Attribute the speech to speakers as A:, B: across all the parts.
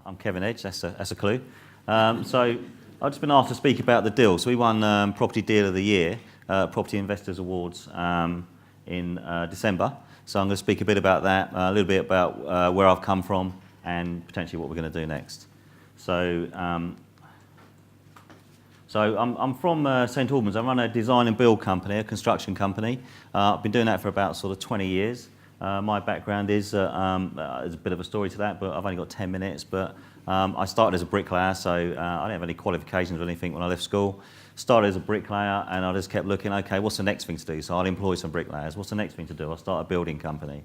A: I'm Kevin Edge, that's a clue. So I've just been asked to speak about the deal. So we won Property Deal of the Year, Property Investors Awards in December. So I'm going to speak a bit about that, a little bit about where I've come from and potentially what we're going to do next. So I'm from St Albans. I run a design and build company, a construction company. I've been doing that for about sort of 20 years. My background is, there's a bit of a story to that, but I've only got 10 minutes. But I started as a bricklayer, so I didn't have any qualifications or anything when I left school. Started as a bricklayer, and I just kept looking, okay, what's the next thing to do? So I'll employ some bricklayers. What's the next thing to do? I'll start a building company.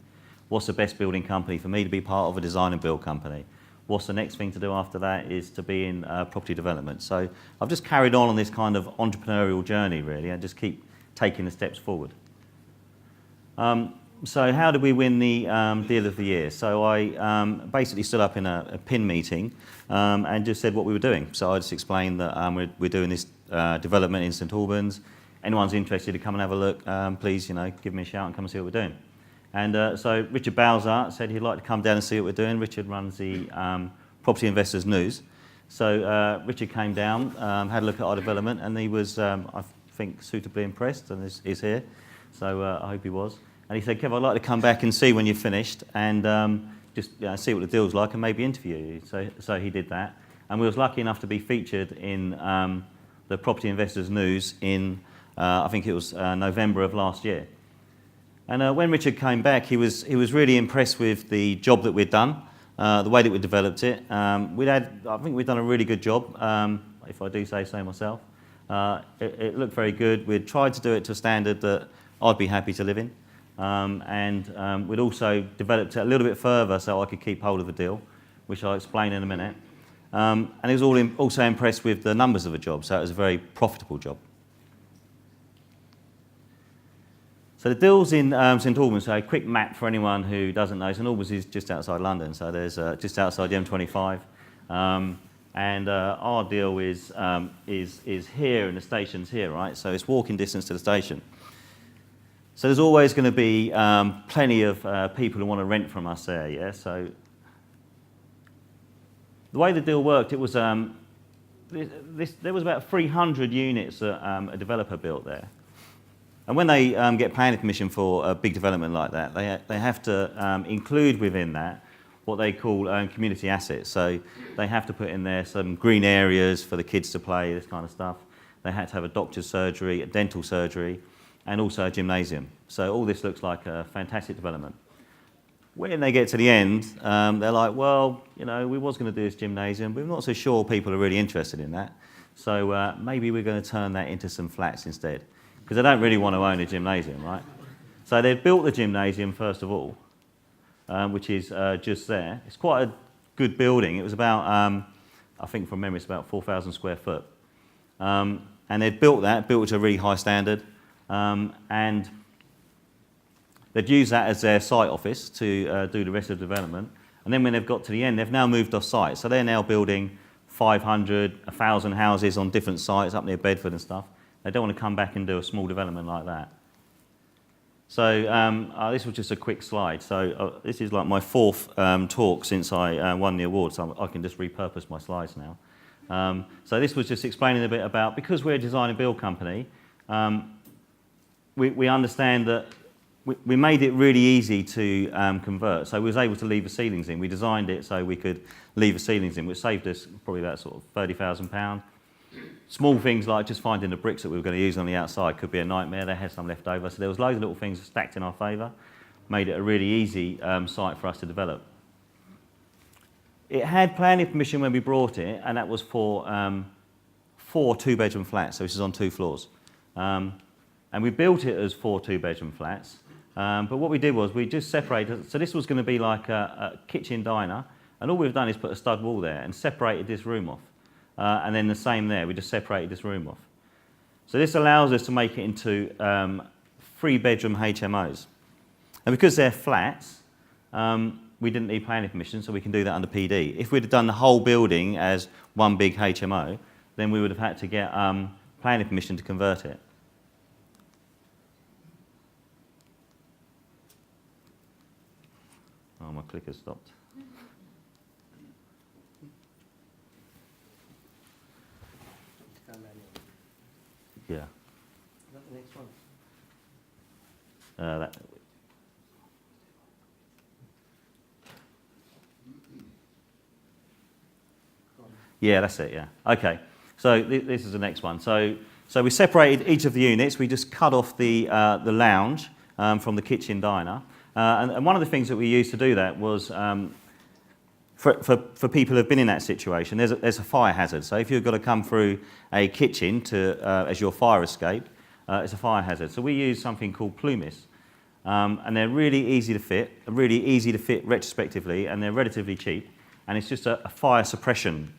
A: What's the best building company for me to be part of? A design and build company. What's the next thing to do after that is to be in property development. So I've just carried on this kind of entrepreneurial journey, really, and just keep taking the steps forward. So how did we win the Deal of the Year? So I basically stood up in a PIN meeting and just said what we were doing. So I just explained that we're doing this development in St Albans. Anyone's interested to come and have a look, please, give me a shout and come and see what we're doing. And so Richard Bowser said he'd like to come down and see what we're doing. Richard runs the Property Investors News. So Richard came down, had a look at our development, and he was, I think, suitably impressed, and is here. So I hope he was. And he said, Kev, I'd like to come back and see when you're finished and just see what the deal's like and maybe interview you. So he did that. And we was lucky enough to be featured in the Property Investors News in, I think it was November of last year. And when Richard came back, he was really impressed with the job that we'd done, the way that we developed it. I think we'd done a really good job, if I do say so myself. It looked very good. We'd tried to do it to a standard that I'd be happy to live in. And we'd also developed it a little bit further so I could keep hold of the deal, which I'll explain in a minute. And he was also impressed with the numbers of the job, so it was a very profitable job. So the deal's in St Albans, so a quick map for anyone who doesn't know. St Albans is just outside London, so there's just outside the M25. And our deal is here and the station's here, right? So it's walking distance to the station. So there's always going to be plenty of people who want to rent from us there, yeah? So the way the deal worked, it was, there was about 300 units that a developer built there. And when they get planning permission for a big development like that, they have to include within that what they call community assets. So they have to put in there some green areas for the kids to play, this kind of stuff. They had to have a doctor's surgery, a dental surgery, and also a gymnasium. So all this looks like a fantastic development. When they get to the end, they're like, well, we was going to do this gymnasium, but we're not so sure people are really interested in that. So maybe we're going to turn that into some flats instead, because they don't really want to own a gymnasium, right? So they built the gymnasium first of all, which is just there. It's quite a good building. It was about, I think from memory, it's about 4,000 square foot. And they'd built it to a really high standard. And they'd use that as their site office to do the rest of the development. And then when they've got to the end, they've now moved off site. So they're now building 500, 1,000 houses on different sites up near Bedford and stuff. They don't want to come back and do a small development like that. So this was just a quick slide. So this is like my fourth talk since I won the award, so I can just repurpose my slides now. So this was just explaining a bit about, because we're a design and build company, we understand that we made it really easy to convert. So we was able to leave the ceilings in. We designed it so we could leave the ceilings in, which saved us probably about sort of £30,000. Small things like just finding the bricks that we were going to use on the outside could be a nightmare. They had some left over. So there was loads of little things stacked in our favour. Made it a really easy site for us to develop. It had planning permission when we brought it, and that was for 4 two-bedroom flats. So this is on 2 floors. And we built it as 4 two-bedroom flats. But what we did was we just separated. So this was going to be like a kitchen diner. And all we've done is put a stud wall there and separated this room off. And then the same there, we just separated this room off. So this allows us to make it into 3-bedroom HMOs. And because they're flats, we didn't need planning permission, so we can do that under PD. If we'd have done the whole building as one big HMO, then we would have had to get planning permission to convert it. Oh, my clicker stopped. Yeah.
B: Is that the next one?
A: That, yeah, that's it, yeah. Okay, so this is the next one. So we separated each of the units. We just cut off the lounge from the kitchen diner. And one of the things that we used to do that was, for people who have been in that situation, there's a fire hazard. So if you've got to come through a kitchen as your fire escape, it's a fire hazard. So we use something called Plumis. And they're really easy to fit retrospectively, and they're relatively cheap. And it's just a fire suppression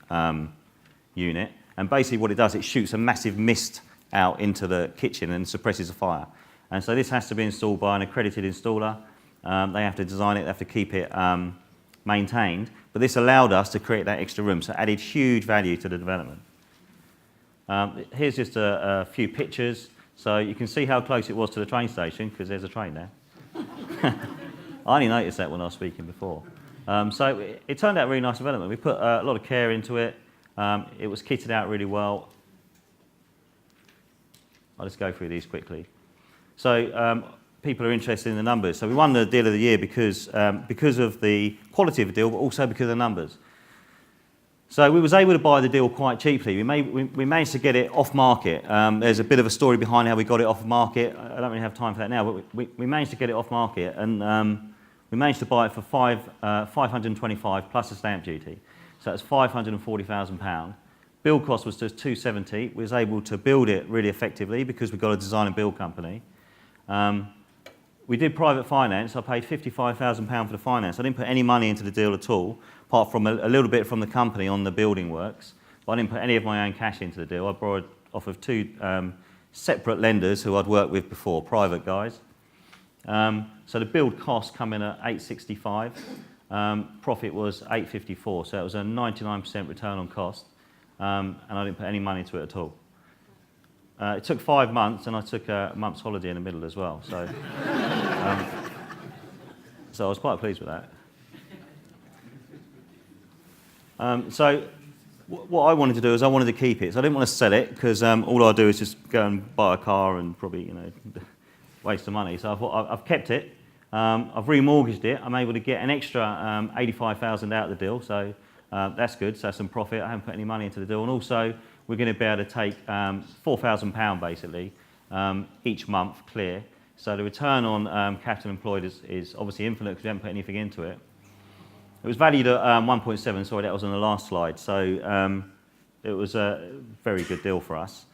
A: unit. And basically what it does, it shoots a massive mist out into the kitchen and suppresses the fire. And so this has to be installed by an accredited installer. They have to design it, they have to keep it maintained. But this allowed us to create that extra room, so it added huge value to the development. Here's just a few pictures. So you can see how close it was to the train station, because there's a train there. I only noticed that when I was speaking before. So it turned out a really nice development. We put a lot of care into it. It was kitted out really well. I'll just go through these quickly. So people are interested in the numbers. So we won the deal of the year because of the quality of the deal, but also because of the numbers. So we was able to buy the deal quite cheaply. We managed to get it off market. There's a bit of a story behind how we got it off market. I don't really have time for that now, but we managed to get it off market, and we managed to buy it for 525 plus a stamp duty. So that's £540,000. Build cost was just 270. We was able to build it really effectively because we got a design and build company. We did private finance. I paid £55,000 for the finance. I didn't put any money into the deal at all, apart from a little bit from the company on the building works. But I didn't put any of my own cash into the deal. I borrowed off of two separate lenders who I'd worked with before, private guys. So the build cost come in at 865. Profit was 854. So it was a 99% return on cost. And I didn't put any money into it at all. It took 5 months, and I took a month's holiday in the middle as well. So, so I was quite pleased with that. So what I wanted to do is I wanted to keep it. So I didn't want to sell it because all I do is just go and buy a car and probably waste the money. So I thought I've kept it. I've remortgaged it. I'm able to get an extra 85,000 out of the deal. So that's good. So some profit. I haven't put any money into the deal, and also we're going to be able to take £4,000 basically each month clear. So the return on capital employed is obviously infinite because we haven't put anything into it. It was valued at 1.7. Sorry, that was on the last slide. So it was a very good deal for us.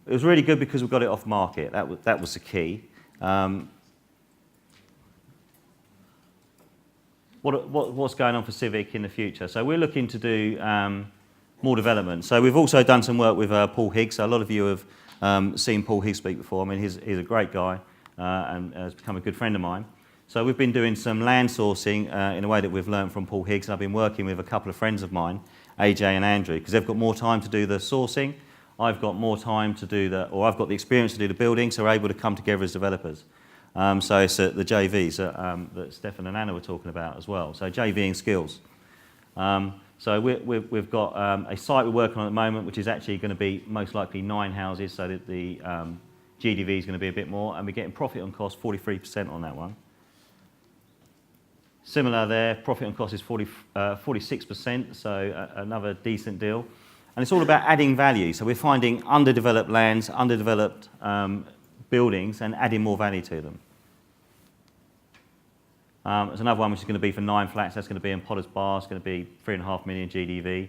A: It was really good because we got it off market. That was the key. What's going on for Civic in the future? So we're looking to do more development. So we've also done some work with Paul Higgs. So a lot of you have seen Paul Higgs speak before. I mean, he's a great guy and has become a good friend of mine. So we've been doing some land sourcing in a way that we've learned from Paul Higgs. I've been working with a couple of friends of mine, AJ and Andrew, because they've got more time to do the sourcing. I've got more time to do I've got the experience to do the building, so we're able to come together as developers. So it's the JVs that Stefan and Anna were talking about as well. So JVing skills. So we've got a site we're working on at the moment, which is actually going to be most likely 9 houses, so that the GDV is going to be a bit more, and we're getting profit on cost 43% on that one. Similar there, profit on cost is 46%, so another decent deal. And it's all about adding value. So we're finding underdeveloped lands, underdeveloped buildings, and adding more value to them. There's another one which is going to be for 9 flats. That's going to be in Potter's Bar. It's going to be 3.5 million GDV,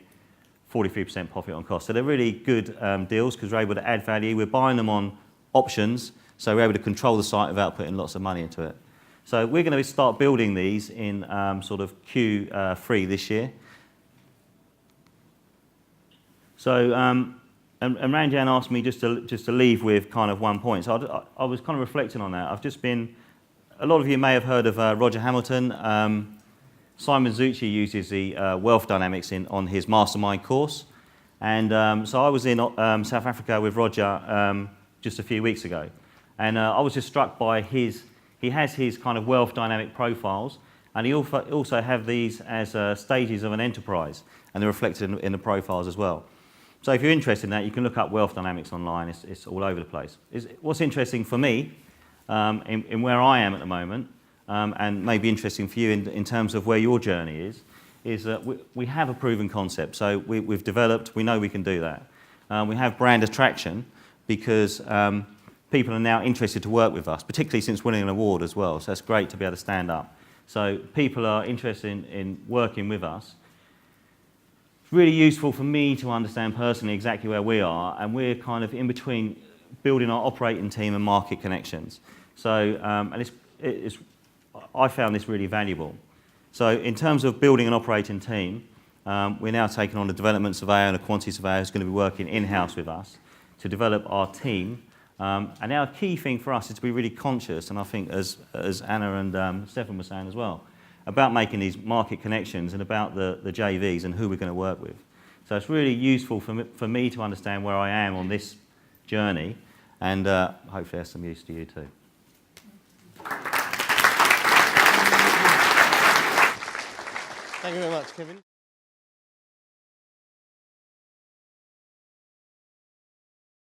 A: 43% profit on cost. So they're really good deals because we're able to add value. We're buying them on options, so we're able to control the site without putting lots of money into it. So we're going to start building these in sort of Q3 this year. So, and Ranjan asked me just to leave with kind of one point. So I was kind of reflecting on that. I've just been, a lot of you may have heard of Roger Hamilton. Simon Zucci uses the wealth dynamics on his mastermind course. And so I was in South Africa with Roger just a few weeks ago. And I was just struck by he has his kind of wealth dynamic profiles, and he also have these as stages of an enterprise, and they're reflected in the profiles as well. So if you're interested in that, you can look up Wealth Dynamics online. It's all over the place. What's interesting for me, in where I am at the moment, and maybe interesting for you in terms of where your journey is that we have a proven concept. So we've developed, we know we can do that. We have brand attraction because people are now interested to work with us, particularly since winning an award as well. So it's great to be able to stand up. So people are interested in working with us. It's really useful for me to understand personally exactly where we are, and we're kind of in between building our operating team and market connections. So, and I found this really valuable. So in terms of building an operating team, we're now taking on a development surveyor and a quantity surveyor who's going to be working in-house with us to develop our team. And our key thing for us is to be really conscious, and I think as Anna and Stefan were saying as well, about making these market connections and about the JVs and who we're going to work with. So it's really useful for me to understand where I am on this journey, and hopefully there's some use to you too.
B: Thank you very much, Kevin.